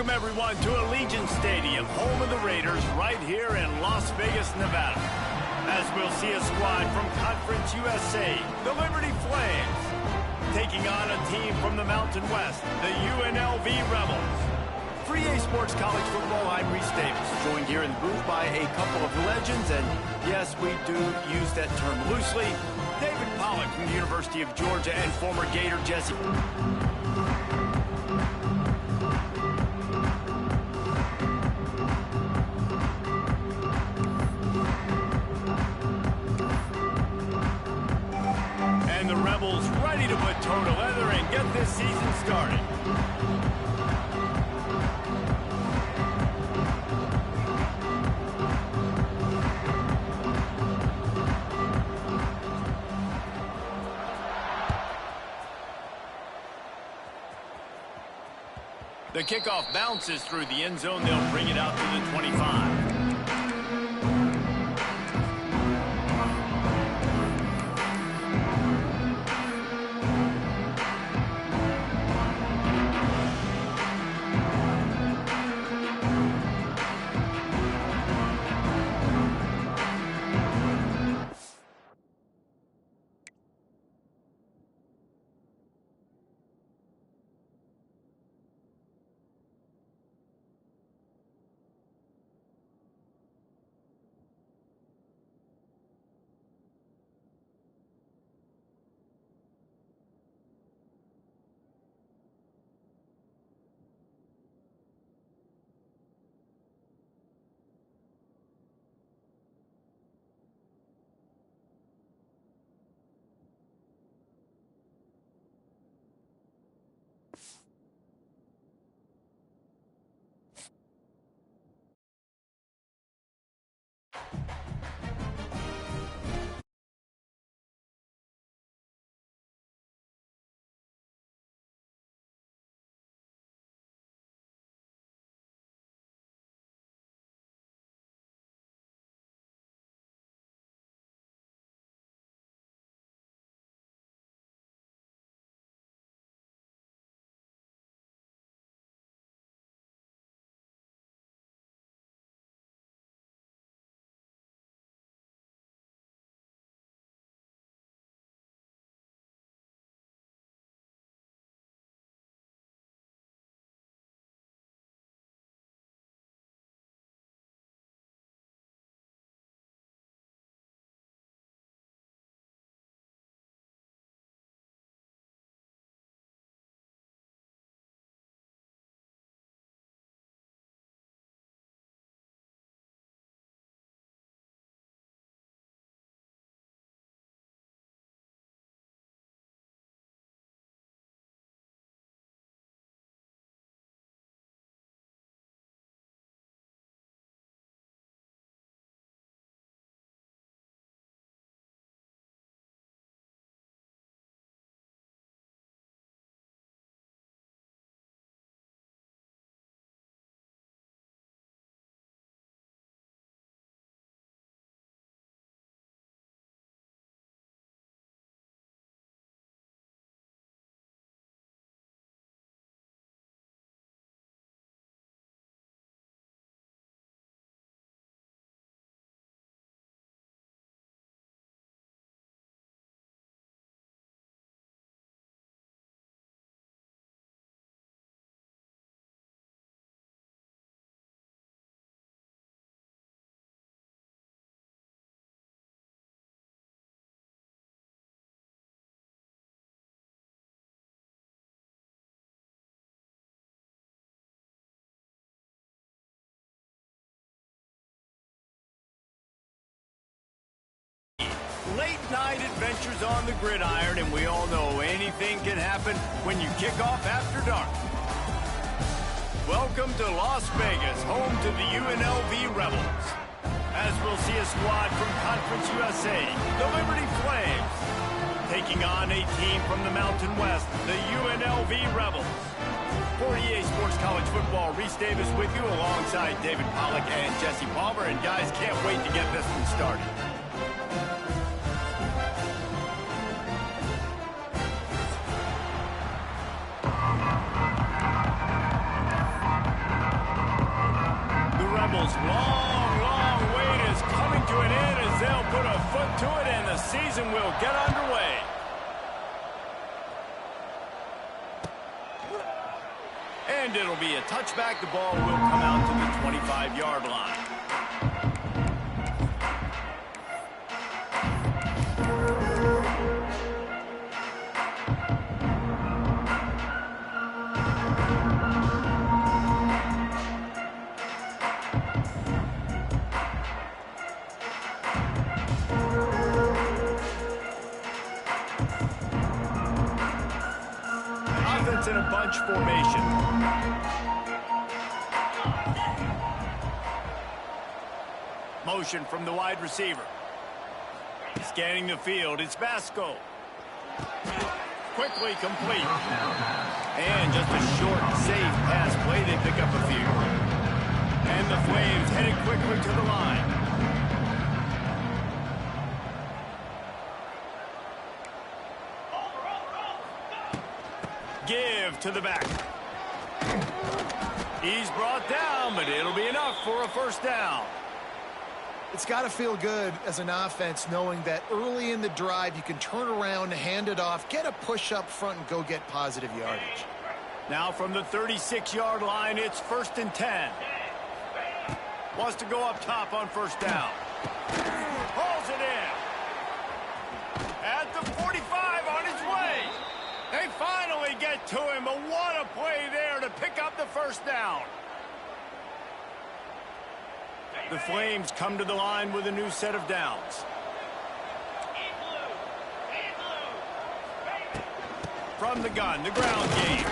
Welcome, everyone, to Allegiant Stadium, home of the Raiders, right here in Las Vegas, Nevada. As we'll see a squad from Conference USA, the Liberty Flames, taking on a team from the Mountain West, the UNLV Rebels. For EA Sports College Football, I'm Reese Davis, joined here in the booth by a couple of legends, and yes, we do use that term loosely. David Pollack from the University of Georgia and former Gator Jesse. And the Rebels ready to put toe to leather and get this season started. The kickoff bounces through the end zone. They'll bring it out to the 25. Late night adventures on the gridiron, and we all know anything can happen when you kick off after dark. Welcome to Las Vegas, home to the UNLV Rebels. As we'll see a squad from Conference USA, the Liberty Flames, taking on a team from the Mountain West, the UNLV Rebels. For EA Sports College Football, Reese Davis with you alongside David Pollack and Jesse Palmer. And guys, can't wait to get this one started. will get underway. And it'll be a touchback. The ball will come out to the 25-yard line. Offense in a bunch formation. Motion from the wide receiver. Scanning the field, it's Vasco. Quickly complete. And just a short, safe pass play. They pick up a few. And the Flames headed quickly to the line. Give to the back. He's brought down, but it'll be enough for a first down. It's got to feel good as an offense knowing that early in the drive you can turn around, hand it off, get a push up front, and go get positive yardage. Now from the 36-yard line, it's 1st and 10. Wants to go up top on first down. Hauls it in. At the 45 on his way. They finally get to him, but what a play there to pick up the first down. The Flames come to the line with a new set of downs. From the gun, the ground game.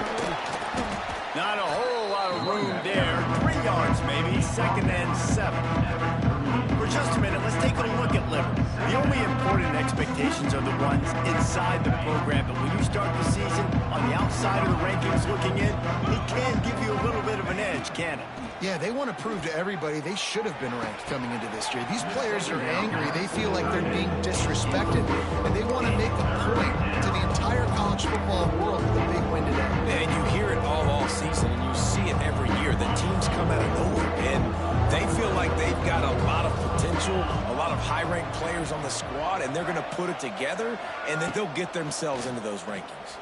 Not a whole lot of room there. 3 yards maybe, 2nd and 7. For just a minute, let's take a look at Liberty. The only important expectations are the ones inside the program, but when you start the season on the outside of the rankings looking in, it can give you a little bit of an edge, can it? Yeah, they want to prove to everybody they should have been ranked coming into this year. These players are angry. They feel like they're being disrespected, and they want to make a point to the entire college football world with a big win today. And you hear it all season, and you see it every year. The teams come out of nowhere, and they feel like they've got a lot of potential, a lot of high-ranked players on the squad, and they're going to put it together, and then they'll get themselves into those rankings.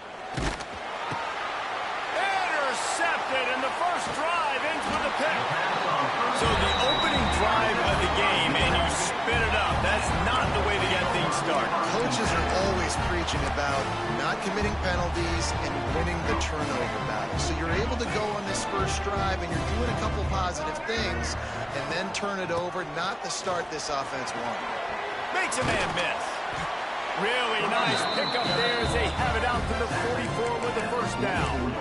Intercepted, and the first drive ends with a pick. So the opening drive of the game, and you spit it up. That's not the way to get things started. Coaches are always preaching about not committing penalties and winning the turnover battle. So you're able to go on this first drive, and you're doing a couple positive things, and then turn it over, not the start this offense wanted. Makes a man miss. Really nice pickup there as they have it out to the 44 with the first down.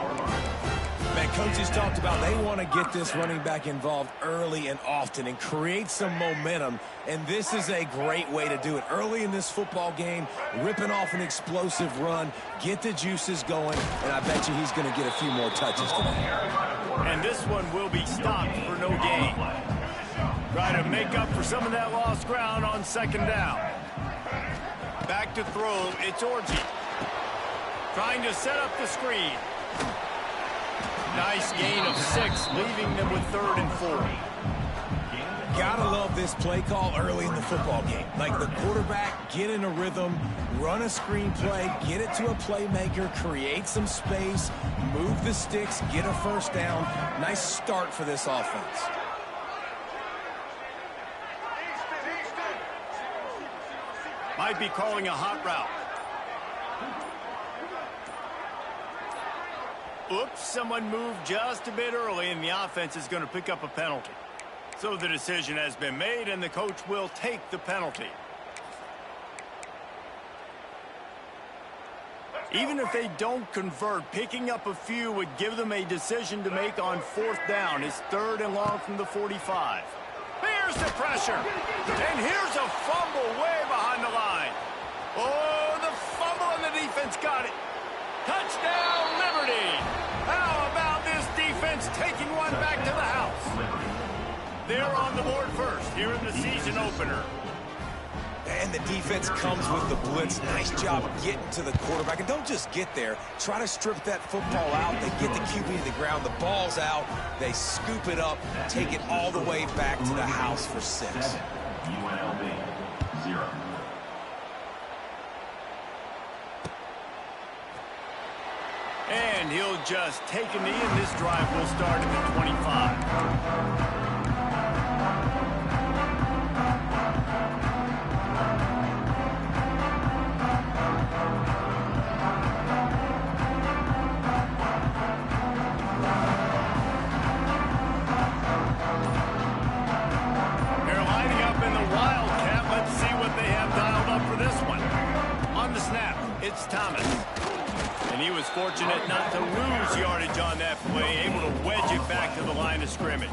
Man, coaches talked about they want to get this running back involved early and often and create some momentum, and this is a great way to do it. Early in this football game, ripping off an explosive run, get the juices going, and I bet you he's going to get a few more touches today. And this one will be stopped for no gain. Try to make up for some of that lost ground on 2nd down. Back to throw, it's Orji. Trying to set up the screen. Nice gain of 6, leaving them with 3rd and 4. Gotta love this play call early in the football game. Like the quarterback, get in a rhythm, run a screen play, get it to a playmaker, create some space, move the sticks, get a first down. Nice start for this offense. Might be calling a hot route. Oops, someone moved just a bit early, and the offense is going to pick up a penalty. So the decision has been made, and the coach will take the penalty. Even if they don't convert, picking up a few would give them a decision to make on 4th down. It's 3rd and long from the 45. Here's the pressure. And here's a fumble way behind the line. Oh, the fumble, and the defense got it. Touchdown, Liberty. How about this defense taking one back to the house? They're on the board first here in the season opener. And the defense comes with the blitz. Nice job getting to the quarterback. And don't just get there. Try to strip that football out. They get the QB to the ground. The ball's out. They scoop it up, take it all the way back to the house for 6. UNLV, 0. And he'll just take a knee, and this drive will start at the 25. It's Thomas. And he was fortunate not to lose yardage on that play, able to wedge it back to the line of scrimmage.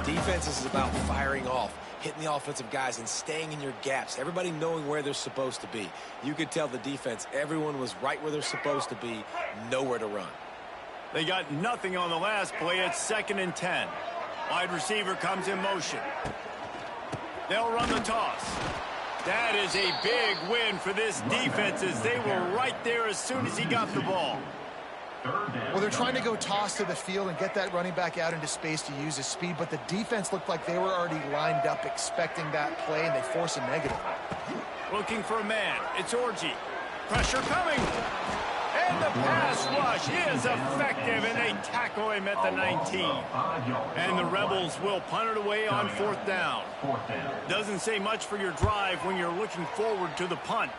Defense is about firing off, hitting the offensive guys, and staying in your gaps. Everybody knowing where they're supposed to be. You could tell the defense, everyone was right where they're supposed to be, nowhere to run. They got nothing on the last play. It's 2nd and 10. Wide receiver comes in motion. They'll run the toss. That is a big win for this defense, as they were right there as soon as he got the ball. Well, they're trying to go toss to the field and get that running back out into space to use his speed, but the defense looked like they were already lined up expecting that play, and they force a negative. Looking for a man. It's Orji. Pressure coming. And the pass rush is effective, and they tackle him at the 19. And the Rebels will punt it away on 4th down. Doesn't say much for your drive when you're looking forward to the punt.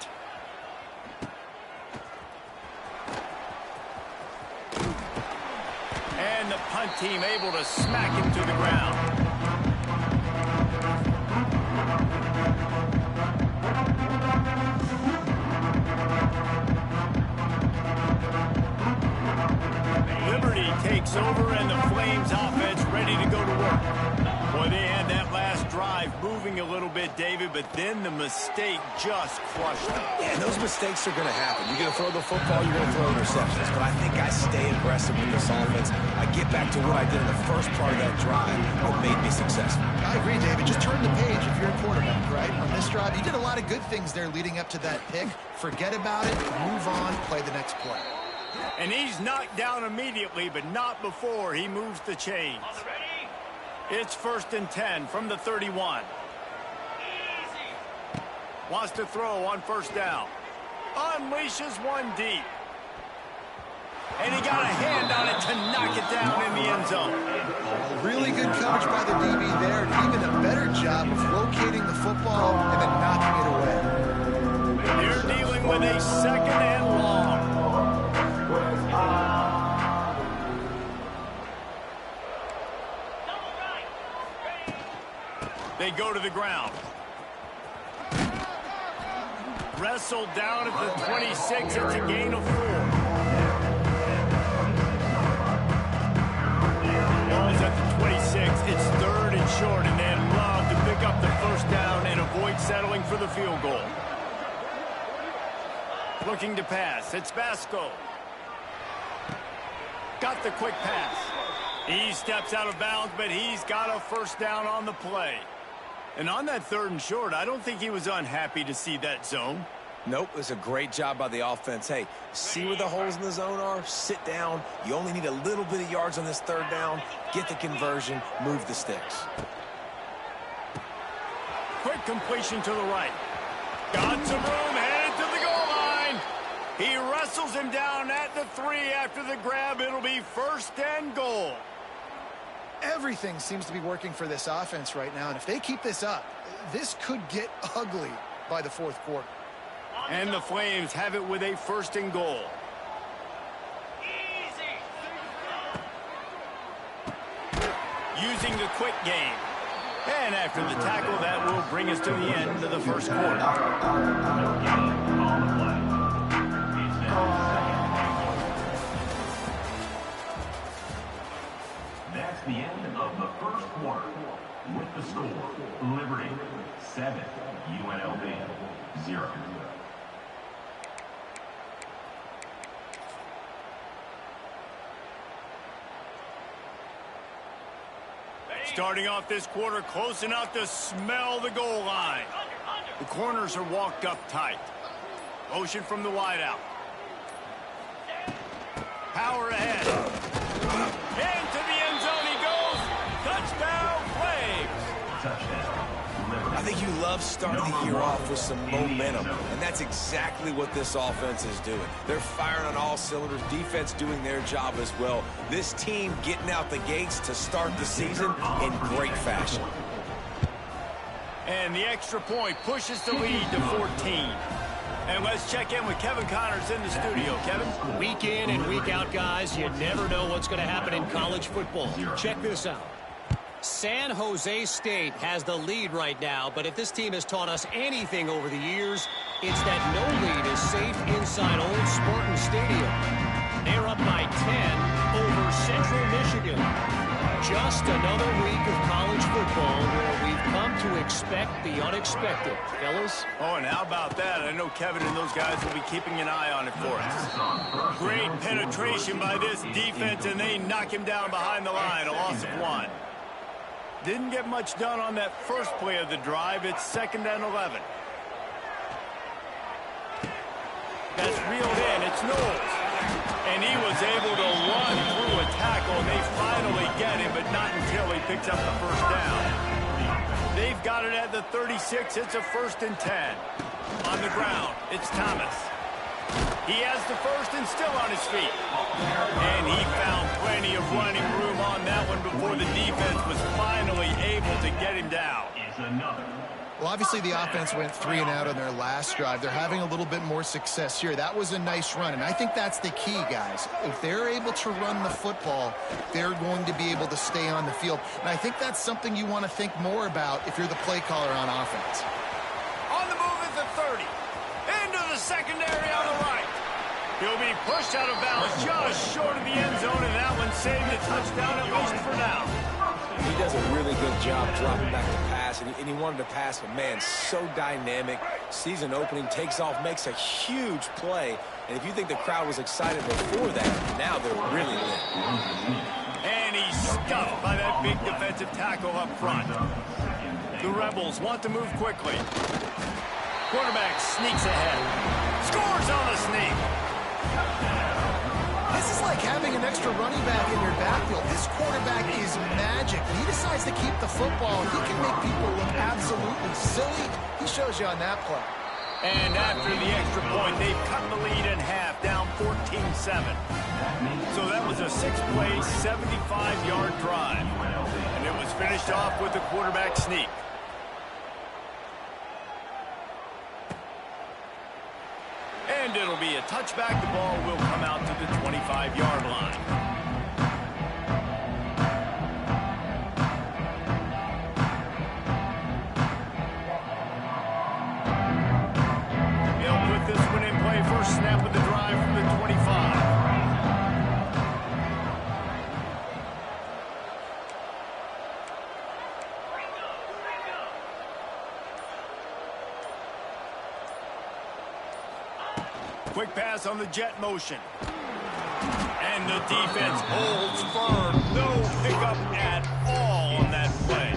And the punt team able to smack him to the ground. Liberty takes over, and the Flames offense ready to go to work. Boy, they had that last drive moving a little bit, David, but then the mistake just crushed them. Yeah, and those mistakes are going to happen. You're going to throw the football, you're going to throw interceptions. But I think I stay aggressive with this offense. I get back to what I did in the first part of that drive that made me successful. I agree, David. Just turn the page if you're a quarterback, right? On this drive, you did a lot of good things there leading up to that pick. Forget about it, move on, play the next play. And he's knocked down immediately, but not before he moves the chains. It's 1st and 10 from the 31. Wants to throw on 1st down. Unleashes one deep. And he got a hand on it to knock it down in the end zone. Really good coverage by the DB there, and even a better job of locating the football and then knocking it away. They're dealing with a 2nd and long. They go to the ground. Wrestled down at the 26. It's a gain of 4. Ball's at the 26. It's 3rd and short, and they'd love to pick up the 1st down and avoid settling for the field goal. Looking to pass. It's Vasco. Got the quick pass. He steps out of bounds, but he's got a 1st down on the play. And on that 3rd and short, I don't think he was unhappy to see that zone. Nope, it was a great job by the offense. Hey, see where the holes in the zone are, sit down. You only need a little bit of yards on this 3rd down. Get the conversion, move the sticks. Quick completion to the right. Got some room, headed to the goal line. He wrestles him down at the 3 after the grab. It'll be 1st and goal. Everything seems to be working for this offense right now, and if they keep this up, this could get ugly by the 4th quarter. And the Flames have it with a 1st and goal. Using the quick game. And after the tackle, that will bring us to the end of the 1st quarter. That's the end of the 1st quarter. With the score, Liberty 7, UNLV 0. Starting off this quarter, close enough to smell the goal line. The corners are walked up tight. Motion from the wideout. Power ahead. Into the end zone he goes. Touchdown, Flames. I think you love love starting the year off with some momentum, and that's exactly what this offense is doing. They're firing on all cylinders, defense doing their job as well. This team getting out the gates to start the season in great fashion. And the extra point pushes the lead to 14. And let's check in with Kevin Connors in the studio. Kevin? Week in and week out, guys, you never know what's going to happen in college football. Check this out. San Jose State has the lead right now, but if this team has taught us anything over the years, it's that no lead is safe inside Old Spartan Stadium. They're up by 10 over Central Michigan. Just another week of college football where we've come to expect the unexpected, fellas. Oh, and how about that? I know Kevin and those guys will be keeping an eye on it for us. Great penetration by this defense, and they knock him down behind the line, a loss of 1. Didn't get much done on that first play of the drive. It's 2nd and 11. That's reeled in. It's Knowles. And he was able to run through a tackle, and they finally get him, but not until he picks up the first down. They've got it at the 36. It's a 1st and 10. On the ground, it's Thomas. He has the first and still on his feet. And he found plenty of running room on that one before the defense was finally able to get him down. Well, obviously the offense went 3 and out on their last drive. They're having a little bit more success here. That was a nice run, and I think that's the key, guys. If they're able to run the football, they're going to be able to stay on the field. And I think that's something you want to think more about if you're the play caller on offense. On the move at the 30. Into the secondary on the right. He'll be pushed out of bounds just short of the end zone, and that one saved a touchdown, at least for now. He does a really good job dropping back to pass, and he wanted to pass, but man, so dynamic. Season opening, takes off, makes a huge play. And if you think the crowd was excited before that, now they're really lit. And he's stuffed by that big defensive tackle up front. The Rebels want to move quickly. Quarterback sneaks ahead. Scores on the sneak. This is like having an extra running back in your backfield. This quarterback is magic. He decides to keep the football. He can make people look absolutely silly. He shows you on that play. And after the extra point, they've cut the lead in half, down 14-7. So that was a 6-play, 75-yard drive. And it was finished off with the quarterback sneak. And it'll be a touchback. The ball will come out to the 25-yard line. They'll put this one in play. First snap of the drive from the 25. Quick pass on the jet motion. And the defense holds firm. No pickup at all on that play.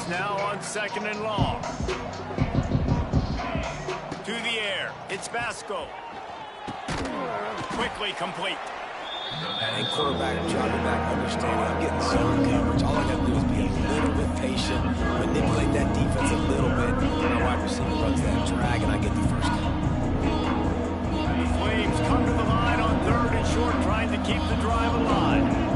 Now on 2nd and long. To the air. It's Vasco. Quickly complete. And quarterback dropping back, understanding I'm getting zone coverage. All I got to do is be a little bit patient, manipulate that defense a little bit. My wide receiver runs that drag, and I get the first down. The Flames come to the line on 3rd and short, trying to keep the drive alive.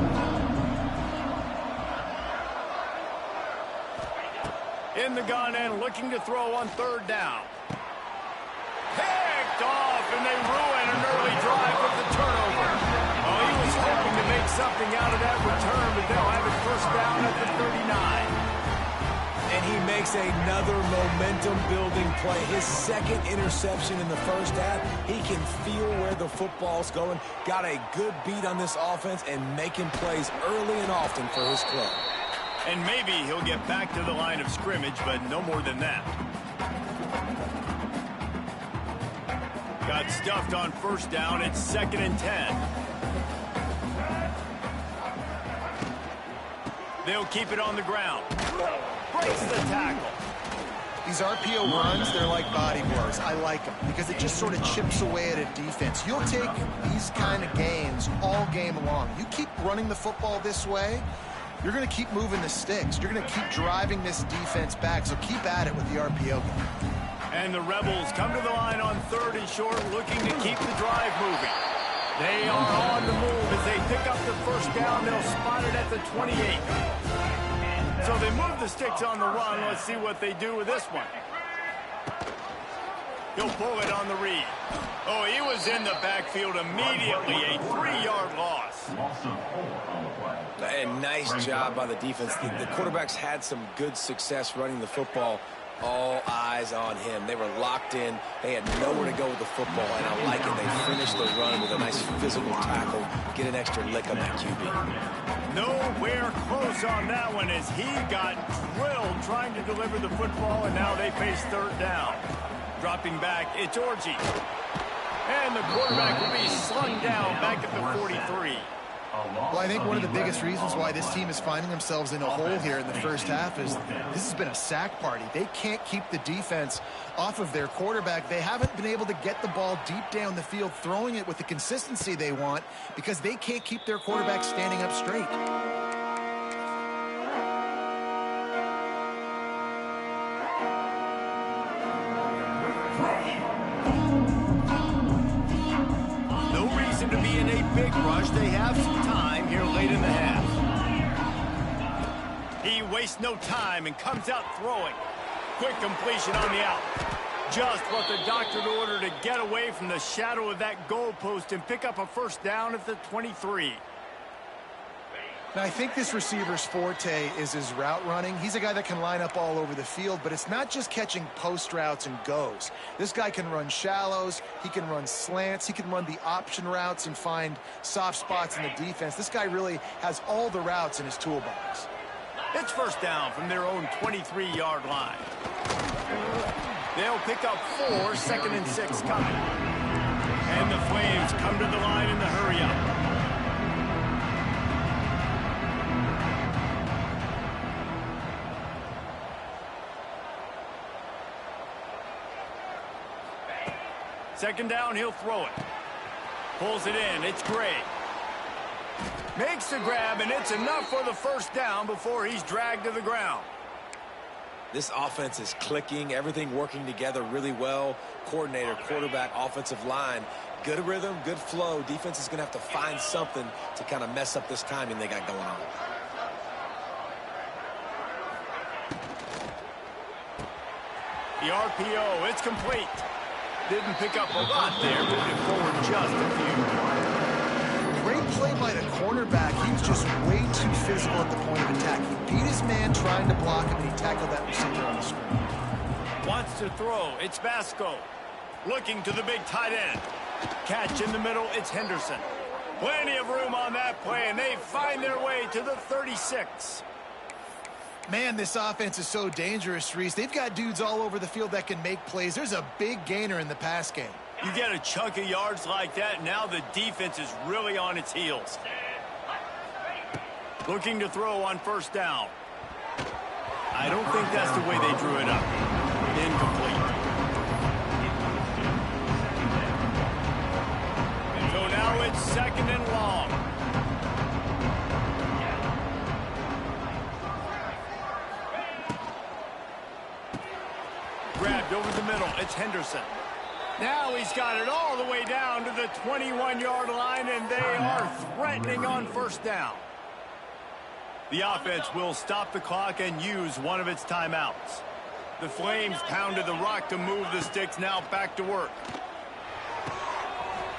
In the gun and looking to throw on 3rd down. Picked off, and they ruin an early drive with the turnover. Well, he was hoping to make something out of that return, but they'll have it first down at the 39. And he makes another momentum-building play. His 2nd interception in the first half. He can feel where the football's going. Got a good beat on this offense and making plays early and often for his club. And maybe he'll get back to the line of scrimmage, but no more than that. Got stuffed on first down. It's 2nd and 10. They'll keep it on the ground. Breaks the tackle. These RPO runs, they're like body blows. I like them because it just sort of chips away at a defense. You'll take these kind of gains all game long. You keep running the football this way, you're going to keep moving the sticks. You're going to keep driving this defense back, so keep at it with the RPO game. And the Rebels come to the line on 3rd and short, looking to keep the drive moving. They are on the move as they pick up the first down. They'll spot it at the 28. So they move the sticks on the run. Let's see what they do with this one. He'll pull it on the read. Oh, he was in the backfield immediately. A 3-yard loss. A nice job by the defense. The quarterbacks had some good success running the football. All eyes on him. They were locked in. They had nowhere to go with the football, and I like it. They finished the run with a nice physical tackle. Get an extra lick on that QB. Nowhere close on that one as he got drilled trying to deliver the football, and now they face 3rd down. Dropping back, it's Orji. And the quarterback will be slung down back at the 43. Well, I think one of the biggest reasons why this team is finding themselves in a hole here in the first half is this has been a sack party. They can't keep the defense off of their quarterback. They haven't been able to get the ball deep down the field, throwing it with the consistency they want because they can't keep their quarterback standing up straight. To be in a big rush. They have some time here late in the half. He wastes no time and comes out throwing. Quick completion on the out. Just what the doctor ordered to get away from the shadow of that goalpost and pick up a first down at the 23. Now, I think this receiver's forte is his route running. He's a guy that can line up all over the field, but it's not just catching post routes and goes. This guy can run shallows, he can run slants, he can run the option routes and find soft spots in the defense. This guy really has all the routes in his toolbox. It's first down from their own 23-yard line. They'll pick up 4, 2nd and 6 coming. And the Flames come to the line in the hurry-up. Second down, he'll throw it. Pulls it in, it's Gray. Makes the grab, and it's enough for the first down before he's dragged to the ground. This offense is clicking, everything working together really well. Coordinator, quarterback, offensive line. Good rhythm, good flow. Defense is going to have to find something to kind of mess up this timing they got going on. The RPO, it's complete. Didn't pick up a lot there, moving forward just a few. Great play by the cornerback. He was just way too physical at the point of attack. He beat his man trying to block him, and he tackled that receiver on the screen. Wants to throw, it's Vasco. Looking to the big tight end. Catch in the middle, it's Henderson. Plenty of room on that play, and they find their way to the 36. Man, this offense is so dangerous, Reese. They've got dudes all over the field that can make plays. There's a big gainer in the pass game. You get a chunk of yards like that, now the defense is really on its heels. Looking to throw on first down. I don't think that's the way they drew it up. Incomplete. So now it's 2nd and long. Grabbed over the middle, it's Henderson. Now he's got it all the way down to the 21-yard line, and they are threatening on first down. The offense will stop the clock and use one of its timeouts. The Flames pounded the rock to move the sticks, now back to work.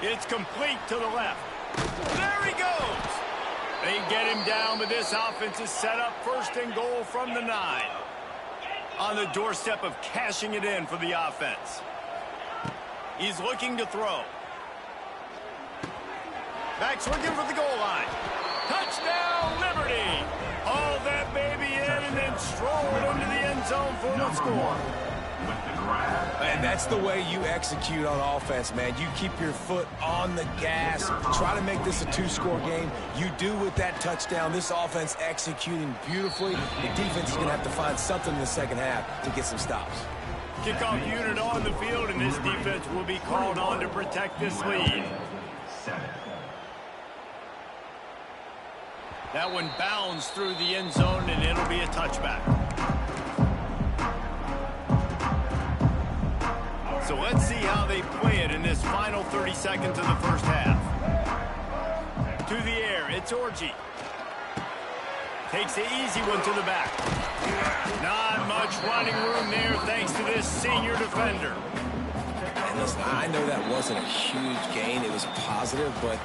It's complete to the left. There he goes! They get him down, but this offense is set up 1st and goal from the 9. On the doorstep of cashing it in for the offense. He's looking to throw. Back's looking for the goal line. Touchdown, Liberty! Haul that baby end zone for the score. And that's the way you execute on offense, man. You keep your foot on the gas. Try to make this a two-score game. You do with that touchdown. This offense executing beautifully. The defense is going to have to find something in the second half to get some stops. Kickoff unit on the field, and this defense will be called on to protect this lead. That one bounds through the end zone, and it'll be a touchback. So let's see how they play it in this final 30 seconds of the first half. To the air, it's Orji. Takes the easy one to the back. Not much running room there thanks to this senior defender. And listen, I know that wasn't a huge gain. It was positive, but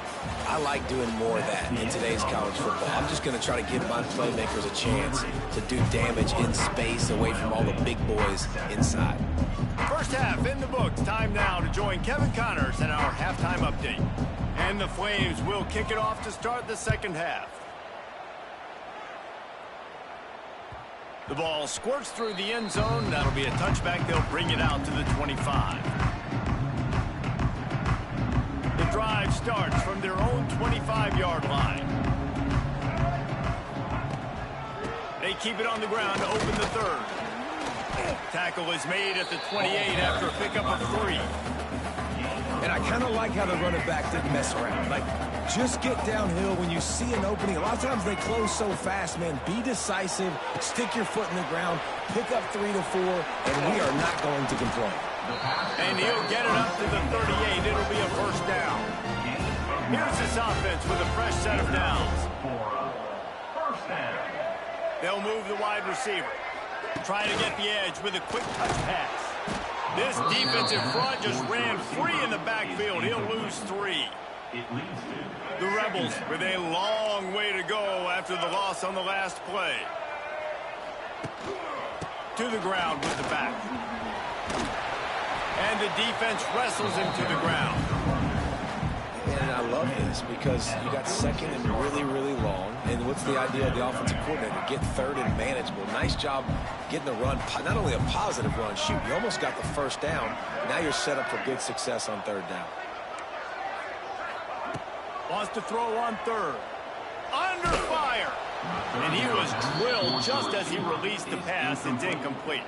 I like doing more of that in today's college football. I'm just going to try to give my playmakers a chance to do damage in space away from all the big boys inside. First half in the books. Time now to join Kevin Connors in our halftime update. And the Flames will kick it off to start the second half. The ball squirts through the end zone. That'll be a touchback. They'll bring it out to the 25. The drive starts from their own 25-yard line. They keep it on the ground to open the third. Tackle is made at the 28 after a pickup of 3. And I kind of like how the running back didn't mess around. Like, just get downhill when you see an opening. A lot of times they close so fast, man. Be decisive, stick your foot in the ground, pick up 3 to 4, and we are not going to complain. And he'll get it up to the 38. It'll be a first down. Here's this offense with a fresh set of downs. They'll move the wide receiver. Trying to get the edge with a quick touch pass. This defensive front just ran free in the backfield. He'll lose 3. The Rebels with a long way to go after the loss on the last play. To the ground with the back. And the defense wrestles him to the ground. And I love this because you got second and really, really long. And what's the idea of the offensive coordinator? Get third and manageable. Nice job getting the run. Not only a positive run, shoot, you almost got the first down. Now you're set up for good success on third down. Wants to throw on third. Under fire. And he was drilled just as he released the pass. It's incomplete.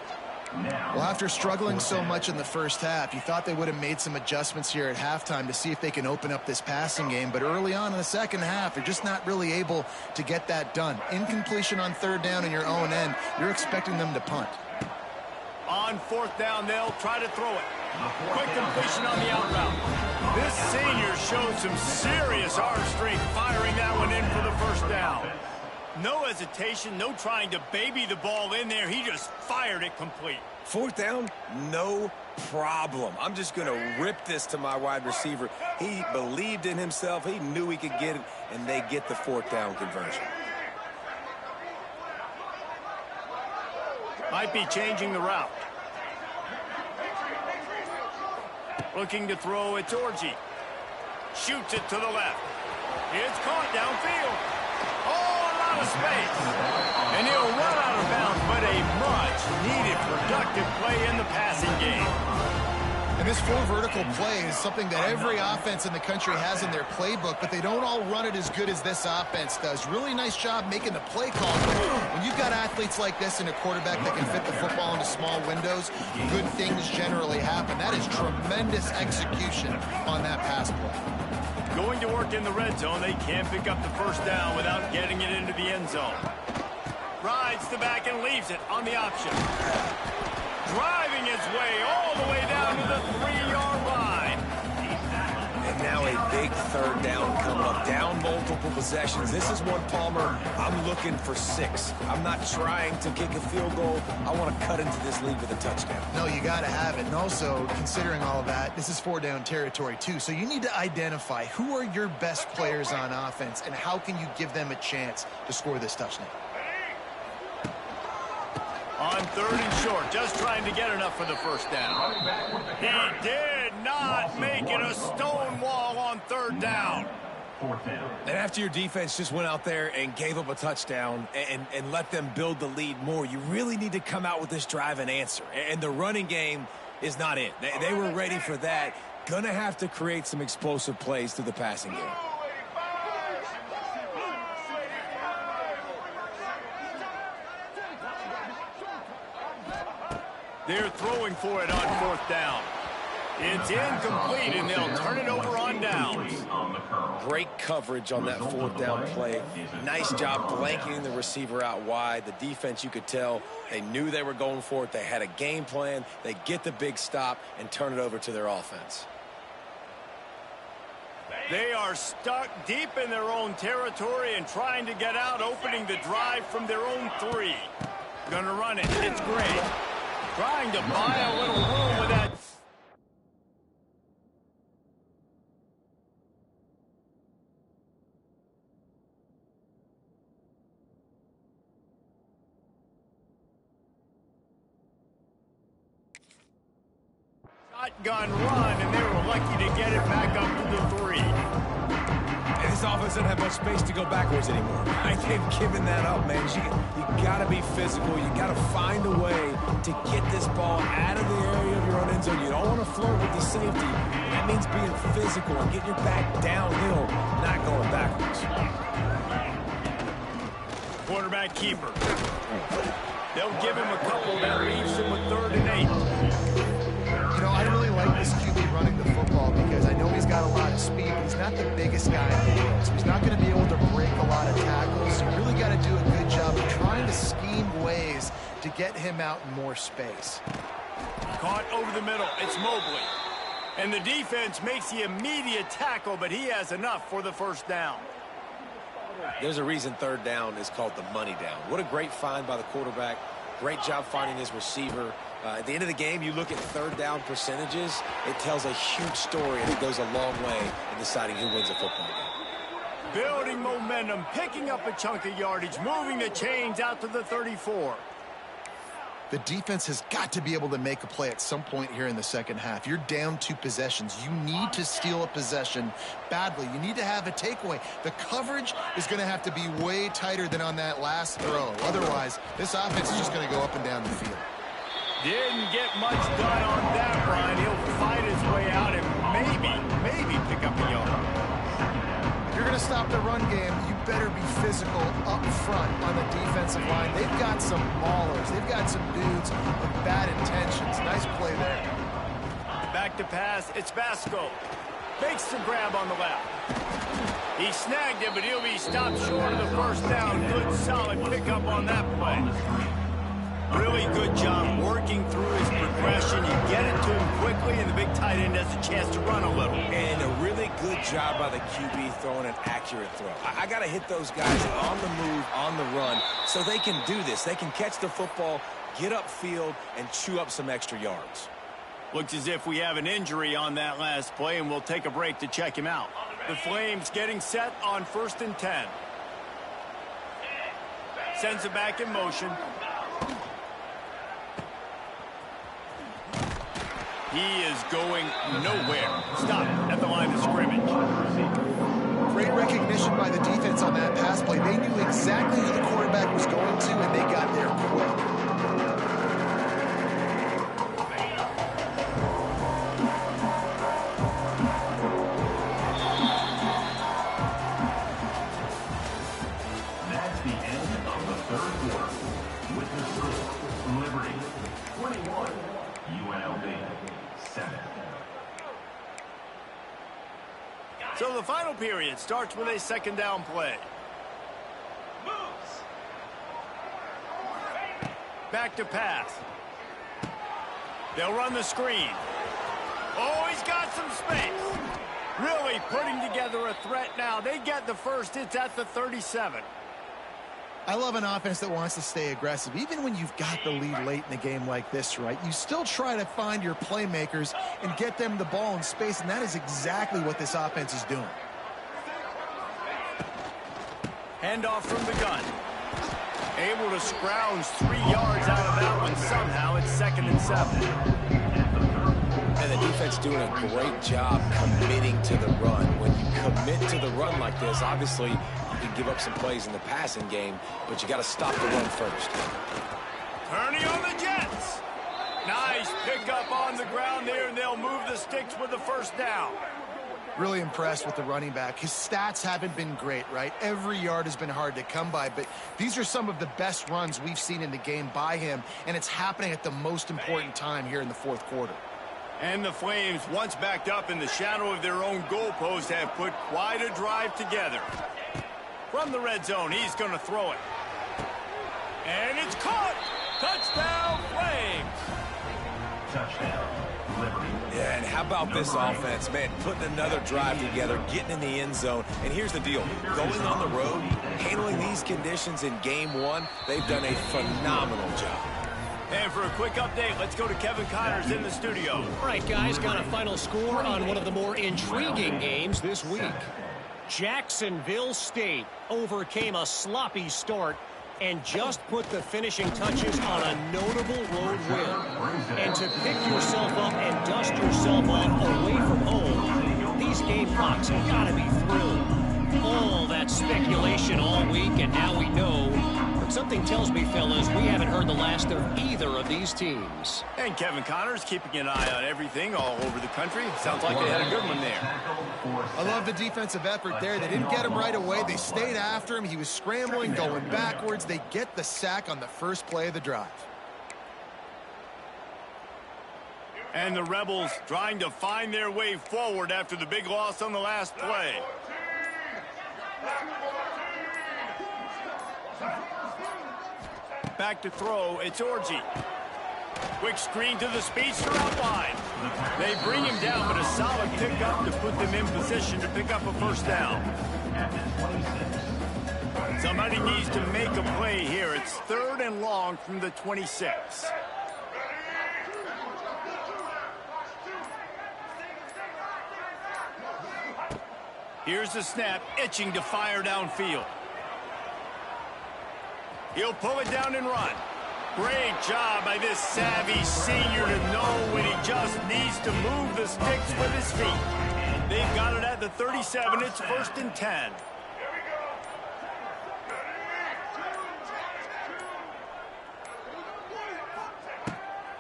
Well, after struggling so much in the first half, you thought they would have made some adjustments here at halftime to see if they can open up this passing game. But early on in the second half, they're just not really able to get that done. Incompletion on third down in your own end, you're expecting them to punt. On fourth down, they'll try to throw it. Quick completion on the out route. This senior showed some serious arm strength firing that one in for the first down. No hesitation, no trying to baby the ball in there. He just fired it complete. Fourth down, no problem. I'm just going to rip this to my wide receiver. He believed in himself. He knew he could get it, and they get the fourth down conversion. Might be changing the route. Looking to throw, it's Orji. Shoots it to the left. It's caught downfield. Of space. And he'll run out of bounds, but a much-needed productive play in the passing game. And this full vertical play is something that every offense in the country has in their playbook, but they don't all run it as good as this offense does. Really nice job making the play call. When you've got athletes like this and a quarterback that can fit the football into small windows, good things generally happen. That is tremendous execution on that pass play. Going to work in the red zone. They can't pick up the first down without getting it into the end zone. Rides the back and leaves it on the option. Driving his way all the way down to the 3-yard line. And now a big third down coming up. Down multiple possessions. This is one, Palmer, I'm looking for 6. I'm not trying to kick a field goal. I want to cut into this lead with a touchdown. No, you got to have it. And also, considering all of that, this is 4-down territory, too. So you need to identify who are your best players on offense and how can you give them a chance to score this touchdown. On third and short, just trying to get enough for the first down. He did not make it a stone wall on third down. 4th down. And after your defense just went out there and gave up a touchdown and let them build the lead more, you really need to come out with this drive and answer. And the running game is not it. They were ready for that. Gonna have to create some explosive plays through the passing game. They're throwing for it on 4th down. It's incomplete, and they'll turn it over on downs. Great coverage on that 4th down play. Nice job blanketing the receiver out wide. The defense, you could tell, they knew they were going for it. They had a game plan. They get the big stop and turn it over to their offense. They are stuck deep in their own territory and trying to get out, opening the drive from their own 3. Gonna run it. It's great. Trying to buy a little room with that. Shotgun run, and they were lucky to get it back up to the 3. And this offense doesn't have much space to go backwards anymore. They've given that up, man. You got to be physical. You got to find a way to get this ball out of the area of your own end zone. You don't want to flirt with the safety. That means being physical and getting your back downhill, not going backwards. Quarterback keeper. They'll give him a couple that leaves him with 3rd and 8. You know, I really like this QB running the football because I know he's got a lot of speed, but he's not the biggest guy in the world, so he's not going to be able to break a lot of tackles. You really got to do a good job of trying to scheme ways to get him out in more space. Caught over the middle. It's Mobley. And the defense makes the immediate tackle, but he has enough for the 1st down. There's a reason 3rd down is called the money down. What a great find by the quarterback. Great job finding his receiver. At the end of the game, you look at 3rd down percentages, it tells a huge story, and it goes a long way in deciding who wins a football game. Building momentum, picking up a chunk of yardage, moving the chains out to the 34. The defense has got to be able to make a play at some point here in the second half. You're down 2 possessions. You need to steal a possession badly. You need to have a takeaway. The coverage is going to have to be way tighter than on that last throw. Otherwise, this offense is just going to go up and down the field. Didn't get much done on that run. He'll fight his way out and maybe pick up a yard. If you're going to stop the run game, you better be physical up front on the defensive line. They've got some maulers. They've got some dudes with bad intentions. Nice play there. Back to pass. It's Vasco. Makes the grab on the left. He snagged it, but he'll be stopped short of the 1st down. Good, solid pickup on that play. Really good job working through his progression. You get it to him quickly, and the big tight end has a chance to run a little. And a really good job by the QB throwing an accurate throw. I got to hit those guys on the move, on the run, so they can do this. They can catch the football, get upfield, and chew up some extra yards. Looks as if we have an injury on that last play, and we'll take a break to check him out. The Flames getting set on 1st and 10. Sends it back in motion. He is going nowhere. Stop at the line of scrimmage. Great recognition by the defense on that pass play. They knew exactly who the quarterback was going to, and they got there quick. That's the end of the 3rd quarter. With the score, Liberty 21, UNLV 7. So the final period starts with a 2nd down play. Back to pass. They'll run the screen. Oh, he's got some space. Really putting together a threat now. They get the 1st. It's at the 37. I love an offense that wants to stay aggressive. Even when you've got the lead late in a game like this, right, you still try to find your playmakers and get them the ball in space, and that is exactly what this offense is doing. Handoff from the gun. Able to scrounge 3 yards out of that one somehow. It's 2nd and 7. And the defense doing a great job committing to the run. When you commit to the run like this, obviously you can give up some plays in the passing game, but you got to stop the run first. Turning on the Jets. Nice pickup on the ground there, and they'll move the sticks with the first down. Really impressed with the running back. His stats haven't been great, right? Every yard has been hard to come by, but these are some of the best runs we've seen in the game by him, and it's happening at the most important time here in the fourth quarter. And the Flames, once backed up in the shadow of their own goalpost, have put quite a drive together. From the red zone, he's going to throw it. And it's caught! Touchdown, Flames! Touchdown, Liberty. Yeah, and how about this offense, man, putting another drive together, getting in the end zone. And here's the deal, going on the road, handling these conditions in game one, they've done a phenomenal job. And for a quick update, let's go to Kevin Connors in the studio. All right, guys, got a final score on one of the more intriguing games this week. Jacksonville State overcame a sloppy start and just put the finishing touches on a notable road win. And to pick yourself up and dust yourself off away from home, these Gamecocks have got to be thrilled. All that speculation all week, and now we know. But something tells me, fellas, we haven't heard the last of either of these teams. And Kevin Connors keeping an eye on everything all over the country. Sounds like they had a good one there. I love the defensive effort there. They didn't get him right away. They stayed after him. He was scrambling, going backwards. They get the sack on the first play of the drive. And the Rebels trying to find their way forward after the big loss on the last play. Back to throw, it's Orji. Quick screen to the speedster outline. They bring him down, but a solid pickup to put them in position to pick up a first down. Somebody needs to make a play here. It's 3rd and long from the 26. Here's the snap, itching to fire downfield. He'll pull it down and run. Great job by this savvy senior to know when he just needs to move the sticks with his feet. They've got it at the 37. It's 1st and 10.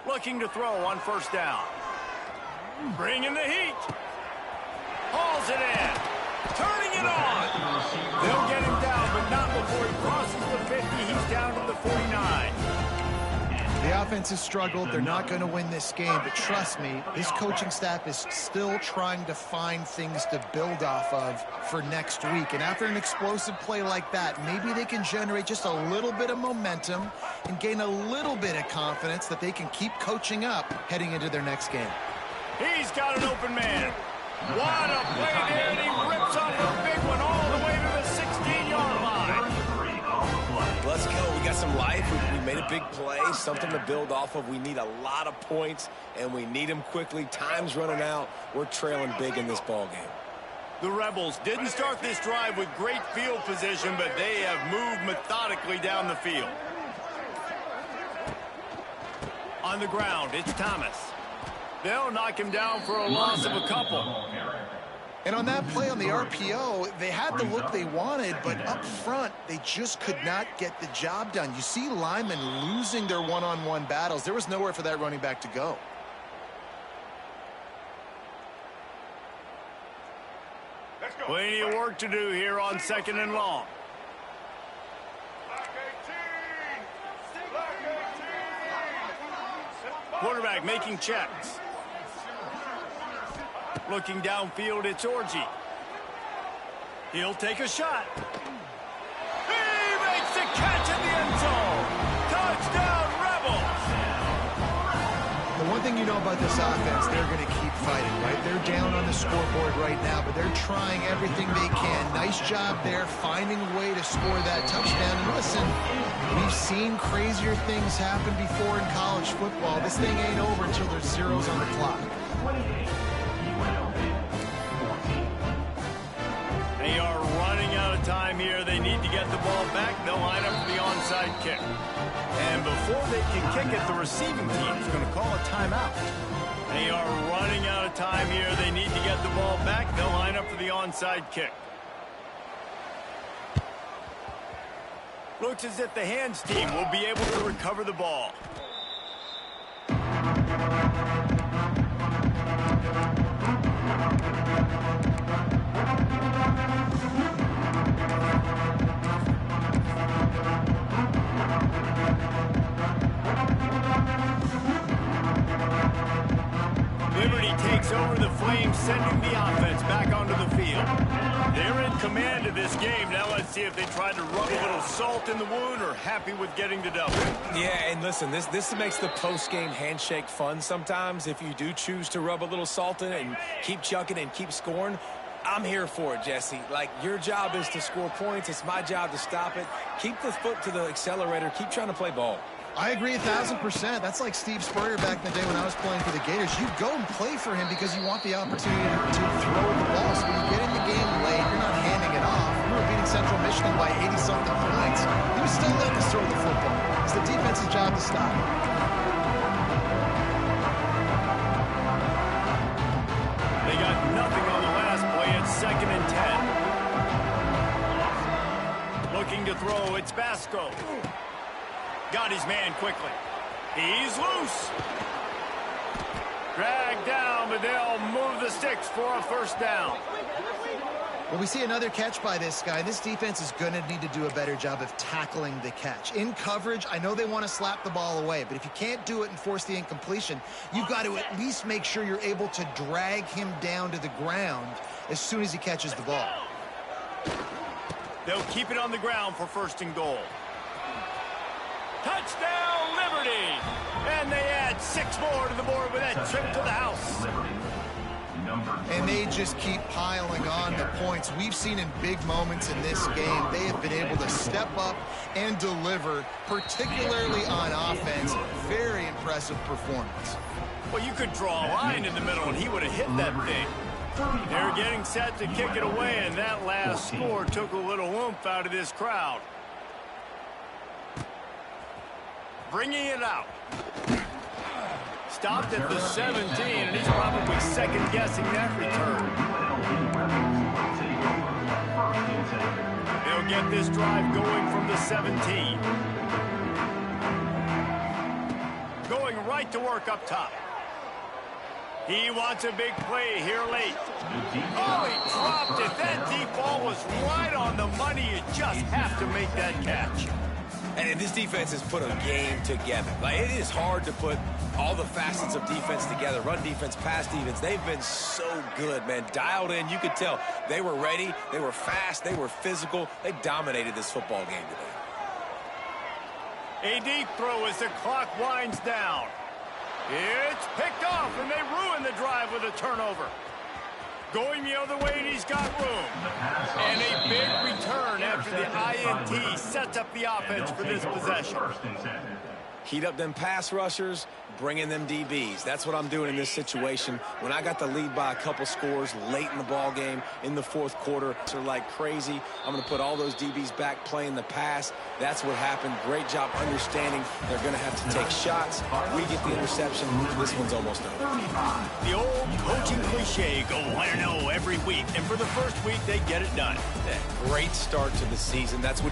Looking to throw on first down. Bringing the heat. Hauls it in. Turning it on. They'll get him down, but not before he crosses the 50. He's down to the 49. The offense has struggled. They're not going to win this game, but trust me, this coaching staff is still trying to find things to build off of for next week. And after an explosive play like that, maybe they can generate just a little bit of momentum and gain a little bit of confidence that they can keep coaching up heading into their next game. He's got an open man. What a play there, and he rips off a big one all the way to the 16-yard line. Let's go. We got some life. We made a big play, something to build off of. We need a lot of points, and we need them quickly. Time's running out. We're trailing big in this ball game. The Rebels didn't start this drive with great field position, but they have moved methodically down the field. On the ground, it's Thomas. They'll knock him down for a loss of a couple. And on that play on the RPO, they had the look they wanted, but up front, they just could not get the job done. You see linemen losing their one-on-one battles. There was nowhere for that running back to go. Plenty of work to do here on 2nd and long. Quarterback making checks. Looking downfield, it's Orji. He'll take a shot. He makes the catch in the end zone. Touchdown, Rebels! The one thing you know about this offense, they're going to keep fighting, right? They're down on the scoreboard right now, but they're trying everything they can. Nice job there, finding a way to score that touchdown. And listen, we've seen crazier things happen before in college football. This thing ain't over until there's zeros on the clock. They are running out of time here. They need to get the ball back. They'll line up for the onside kick. And before they can kick it, the receiving team is going to call a timeout. They are running out of time here. They need to get the ball back. They'll line up for the onside kick. Looks as if the hands team will be able to recover the ball. Liberty takes over the Flames, sending the offense back onto the field. They're in command of this game. Now let's see if they try to rub a little salt in the wound or happy with getting the double. Yeah, and listen, this makes the post-game handshake fun sometimes. If you do choose to rub a little salt in it and keep chucking and keep scoring, I'm here for it, Jesse. Like, your job is to score points. It's my job to stop it. Keep the foot to the accelerator. Keep trying to play ball. I agree 1,000%. That's like Steve Spurrier back in the day when I was playing for the Gators. You go and play for him because you want the opportunity to throw the ball. So when you get in the game late, you're not handing it off. We were beating Central Michigan by 80-something points. He was still letting us throw the football. It's the defense's job to stop it. They got nothing on the last play. It's 2nd and 10. Looking to throw. It's Basco. Got his man quickly. He's loose. Dragged down, but they'll move the sticks for a first down. Well, we see another catch by this guy. This defense is going to need to do a better job of tackling the catch. In coverage, I know they want to slap the ball away, but if you can't do it and force the incompletion, you've got to at least make sure you're able to drag him down to the ground as soon as he catches the ball. They'll keep it on the ground for 1st and goal. Touchdown, Liberty! And they add 6 more to the board with that trip to the house. And they just keep piling on the points. We've seen in big moments in this game, they have been able to step up and deliver, particularly on offense. Very impressive performance. Well, you could draw a line in the middle, and he would have hit that thing. They're getting set to kick it away, and that last score took a little oomph out of this crowd. Bringing it out. Stopped at the 17, and he's probably second-guessing that return. They'll get this drive going from the 17. Going right to work up top. He wants a big play here late. Oh, he dropped it. That deep ball was right on the money. You just have to make that catch. And this defense has put a game together. Like, it is hard to put all the facets of defense together. Run defense, pass defense. They've been so good, man. Dialed in. You could tell they were ready. They were fast. They were physical. They dominated this football game today. A deep throw as the clock winds down. It's picked off, and they ruin the drive with a turnover. Going the other way, and he's got room. And a big return after the INT sets up the offense for this possession. Heat up them pass rushers, bring in them DBs. That's what I'm doing in this situation. When I got the lead by a couple scores late in the ball game, in the 4th quarter, so like crazy, I'm going to put all those DBs back playing the pass. That's what happened. Great job understanding they're going to have to take shots. We get the interception. This one's almost over. The old coaching cliche, go 1-0 every week. And for the first week, they get it done. Yeah, great start to the season. That's what you